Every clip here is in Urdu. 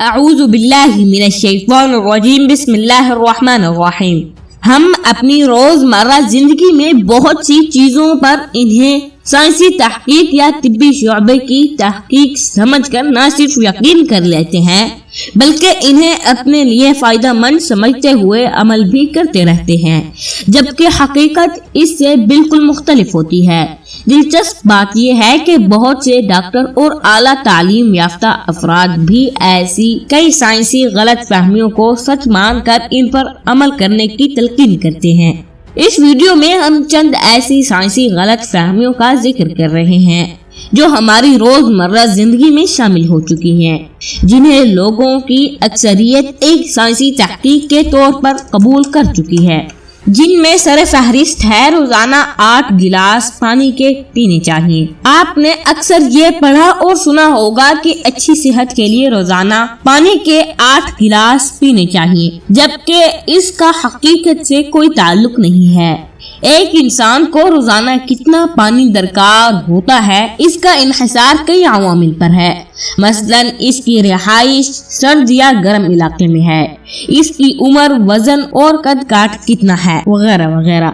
اعوذ باللہ من الشیطان الرجیم بسم اللہ الرحمن الرحیم۔ ہم اپنی روزمرہ زندگی میں بہت سی چیزوں پر انہیں سائنسی تحقیق یا طبی شعبے کی تحقیق سمجھ کر نہ صرف یقین کر لیتے ہیں بلکہ انہیں اپنے لیے فائدہ مند سمجھتے ہوئے عمل بھی کرتے رہتے ہیں، جبکہ حقیقت اس سے بالکل مختلف ہوتی ہے۔ دلچسپ بات یہ ہے کہ بہت سے ڈاکٹر اور اعلیٰ تعلیم یافتہ افراد بھی ایسی کئی سائنسی غلط فہمیوں کو سچ مان کر ان پر عمل کرنے کی تلقین کرتے ہیں۔ اس ویڈیو میں ہم چند ایسی سائنسی غلط فہمیوں کا ذکر کر رہے ہیں جو ہماری روزمرہ زندگی میں شامل ہو چکی ہیں، جنہیں لوگوں کی اکثریت ایک سائنسی تحقیق کے طور پر قبول کر چکی ہے، جن میں سر فہرست ہے روزانہ 8 گلاس پانی کے پینے چاہیے۔ آپ نے اکثر یہ پڑھا اور سنا ہوگا کہ اچھی صحت کے لیے روزانہ پانی کے 8 گلاس پینے چاہیے، جبکہ اس کا حقیقت سے کوئی تعلق نہیں ہے۔ ایک انسان کو روزانہ کتنا پانی درکار ہوتا ہے اس کا انحصار کئی عوامل پر ہے، مثلاً اس کی رہائش سرد یا گرم علاقے میں ہے، اس کی عمر، وزن اور قد کاٹ کتنا ہے، وغیرہ وغیرہ۔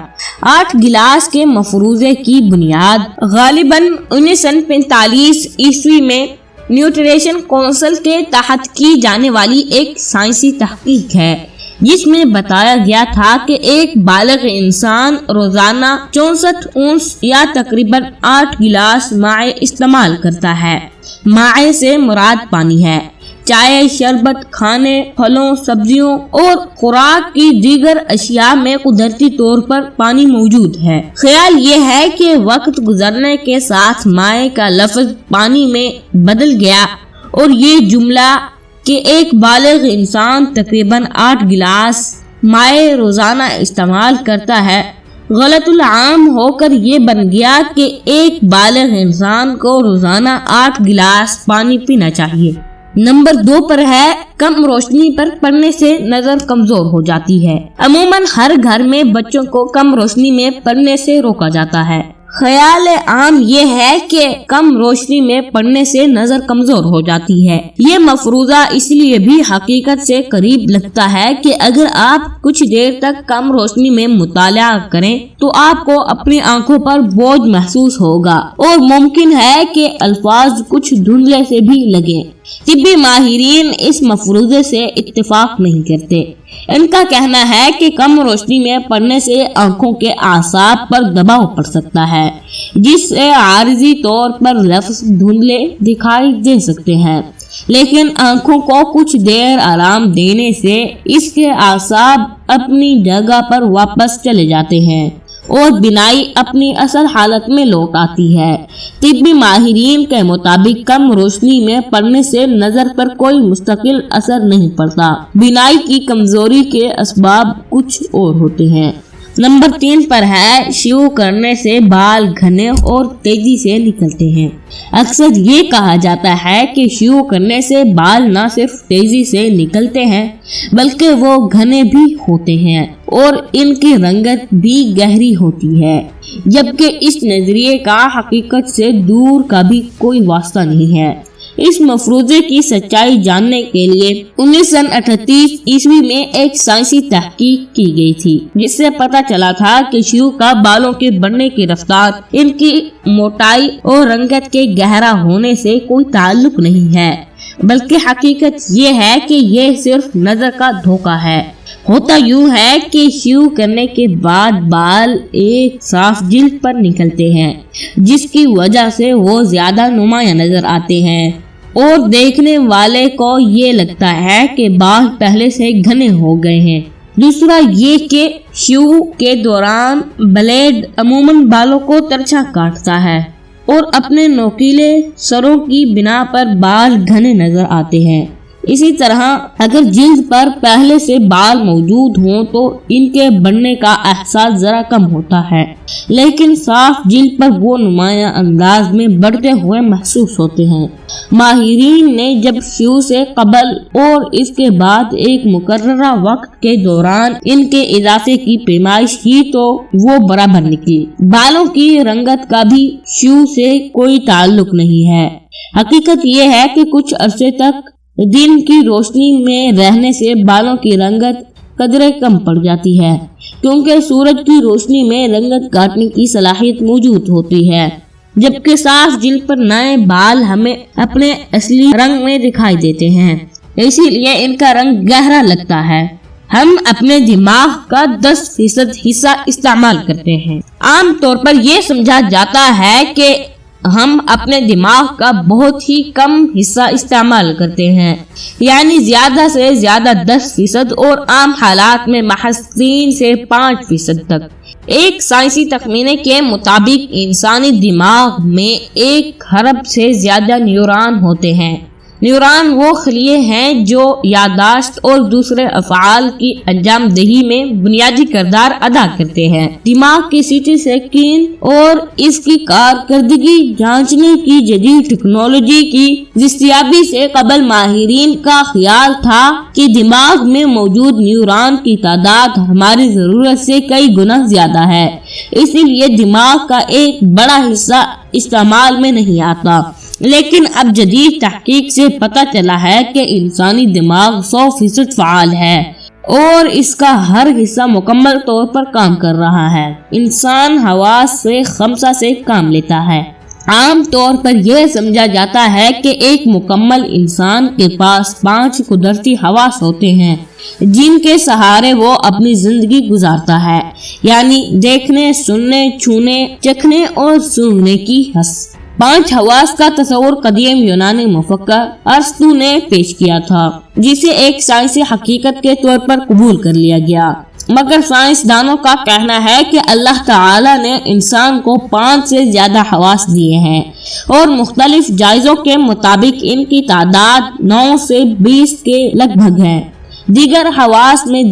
8 گلاس کے مفروضے کی بنیاد غالباً 1945 عیسوی میں نیوٹریشن کونسل کے تحت کی جانے والی ایک سائنسی تحقیق ہے، جس میں بتایا گیا تھا کہ ایک بالغ انسان روزانہ 64 اونس یا تقریباً 8 گلاس مائع استعمال کرتا ہے۔ مائع سے مراد پانی ہے۔ چائے، شربت، کھانے، پھلوں، سبزیوں اور خوراک کی دیگر اشیاء میں قدرتی طور پر پانی موجود ہے۔ خیال یہ ہے کہ وقت گزرنے کے ساتھ مائع کا لفظ پانی میں بدل گیا اور یہ جملہ کہ ایک بالغ انسان تقریباً 8 گلاس مائع روزانہ استعمال کرتا ہے غلط العام ہو کر یہ بن گیا کہ ایک بالغ انسان کو روزانہ 8 گلاس پانی پینا چاہیے۔ نمبر 2 پر ہے کم روشنی پر پڑھنے سے نظر کمزور ہو جاتی ہے۔ عموماً ہر گھر میں بچوں کو کم روشنی میں پڑھنے سے روکا جاتا ہے۔ خیال عام یہ ہے کہ کم روشنی میں پڑھنے سے نظر کمزور ہو جاتی ہے۔ یہ مفروضہ اس لیے بھی حقیقت سے قریب لگتا ہے کہ اگر آپ کچھ دیر تک کم روشنی میں مطالعہ کریں تو آپ کو اپنی آنکھوں پر بوجھ محسوس ہوگا اور ممکن ہے کہ الفاظ کچھ دھندلے سے بھی لگیں۔ طبی ماہرین اس مفروضے سے اتفاق نہیں کرتے۔ ان کا کہنا ہے کہ کم روشنی میں پڑھنے سے آنکھوں کے اعصاب پر دباؤ پڑ سکتا ہے، جس سے عارضی طور پر لفظ دھندلے دکھائی دے سکتے ہیں، لیکن آنکھوں کو کچھ دیر آرام دینے سے اس کے اعصاب اپنی جگہ پر واپس چلے جاتے ہیں اور بینائی اپنی اصل حالت میں لوٹ آتی ہے۔ طبی ماہرین کے مطابق کم روشنی میں پڑھنے سے نظر پر کوئی مستقل اثر نہیں پڑتا، بینائی کی کمزوری کے اسباب کچھ اور ہوتے ہیں۔ نمبر 3 پر ہے شیو کرنے سے بال گھنے اور تیزی سے نکلتے ہیں۔ اکثر یہ کہا جاتا ہے کہ شیو کرنے سے بال نہ صرف تیزی سے نکلتے ہیں بلکہ وہ گھنے بھی ہوتے ہیں اور ان کی رنگت بھی گہری ہوتی ہے، جبکہ اس نظریے کا حقیقت سے دور کا بھی کوئی واسطہ نہیں ہے۔ اس مفروضے کی سچائی جاننے کے لیے 1938 عیسوی میں ایک سائنسی تحقیق کی گئی تھی، جس سے پتہ چلا تھا کہ شیو کا بالوں کے بڑھنے کی رفتار ان کی موٹائی اور رنگت کے گہرا ہونے سے کوئی تعلق نہیں ہے، بلکہ حقیقت یہ ہے کہ یہ صرف نظر کا دھوکہ ہے۔ ہوتا یوں ہے کہ شیو کرنے کے بعد بال ایک صاف جلد پر نکلتے ہیں، جس کی وجہ سے وہ زیادہ نمایاں نظر آتے ہیں اور دیکھنے والے کو یہ لگتا ہے کہ بال پہلے سے گھنے ہو گئے ہیں۔ دوسرا یہ کہ شیو کے دوران بلیڈ عموماً بالوں کو ترچھا کاٹتا ہے اور اپنے نوکیلے سروں کی بنا پر بال گھنے نظر آتے ہیں۔ اسی طرح اگر جلد پر پہلے سے بال موجود ہوں تو ان کے بڑھنے کا احساس ذرا کم ہوتا ہے، لیکن صاف جلد پر وہ نمایاں انداز میں بڑھتے ہوئے محسوس ہوتے ہیں۔ ماہرین نے جب شیو سے قبل اور اس کے بعد ایک مقررہ وقت کے دوران ان کے اضافے کی پیمائش کی تو وہ برابر نکلی۔ بالوں کی رنگت کا بھی شیو سے کوئی تعلق نہیں ہے۔ حقیقت یہ ہے کہ کچھ عرصے تک دن کی روشنی میں رہنے سے بالوں کی رنگت قدرے کم پڑ جاتی ہے، کیونکہ سورج کی روشنی میں رنگت کاٹنے کی صلاحیت موجود ہوتی ہے، جبکہ صاف جلد پر نئے بال ہمیں اپنے اصلی رنگ میں دکھائی دیتے ہیں، اسی لیے ان کا رنگ گہرا لگتا ہے۔ ہم اپنے دماغ کا 10% حصہ استعمال کرتے ہیں۔ عام طور پر یہ سمجھا جاتا ہے کہ ہم اپنے دماغ کا بہت ہی کم حصہ استعمال کرتے ہیں، یعنی زیادہ سے زیادہ 10%، اور عام حالات میں محض 3 سے 5% تک۔ ایک سائنسی تخمینے کے مطابق انسانی دماغ میں 1 ارب سے زیادہ نیورون ہوتے ہیں۔ نیورون وہ خلیے ہیں جو یادداشت اور دوسرے افعال کی انجام دہی میں بنیادی کردار ادا کرتے ہیں۔ دماغ کی سی ٹی اسکین اور اس کی کارکردگی جانچنے کی جدید ٹیکنالوجی کی دستیابی سے قبل ماہرین کا خیال تھا کہ دماغ میں موجود نیورون کی تعداد ہماری ضرورت سے کئی گنا زیادہ ہے، اسی لیے دماغ کا ایک بڑا حصہ استعمال میں نہیں آتا۔ لیکن اب جدید تحقیق سے پتہ چلا ہے کہ انسانی دماغ 100% فعال ہے اور اس کا ہر حصہ مکمل طور پر کام کر رہا ہے۔ انسان حواس سے 5 سے کام لیتا ہے۔ عام طور پر یہ سمجھا جاتا ہے کہ ایک مکمل انسان کے پاس 5 قدرتی حواس ہوتے ہیں جن کے سہارے وہ اپنی زندگی گزارتا ہے، یعنی دیکھنے، سننے، چھونے، چکھنے اور سونگھنے کی حس۔ 5 حواس کا تصور قدیم یونانی مفکر ارسطو نے پیش کیا تھا، جسے ایک سائنسی حقیقت کے طور پر قبول کر لیا گیا، مگر سائنسدانوں کا کہنا ہے کہ اللہ تعالی نے انسان کو 5 سے زیادہ حواس دیے ہیں، اور مختلف جائزوں کے مطابق ان کی تعداد 9 سے 20 کے لگ بھگ ہے۔ دیگر حواس میں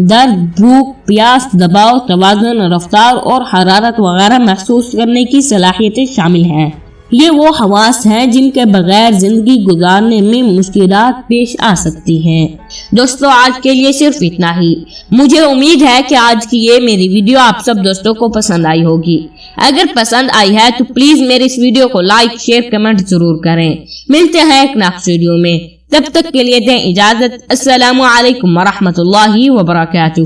درد، بھوک، پیاس، دباؤ، توازن، رفتار اور حرارت وغیرہ محسوس کرنے کی صلاحیتیں شامل ہیں۔ یہ وہ حواس ہیں جن کے بغیر زندگی گزارنے میں مشکلات پیش آ سکتی ہیں۔ دوستو، آج کے لیے صرف اتنا ہی۔ مجھے امید ہے کہ آج کی یہ میری ویڈیو آپ سب دوستوں کو پسند آئی ہوگی۔ اگر پسند آئی ہے تو پلیز میرے اس ویڈیو کو لائک، شیئر، کمنٹ ضرور کریں۔ ملتے ہیں ایک نیکسٹ ویڈیو میں، تب تک کے لیے دیں اجازت۔ السلام علیکم ورحمۃ اللہ وبرکاتہ۔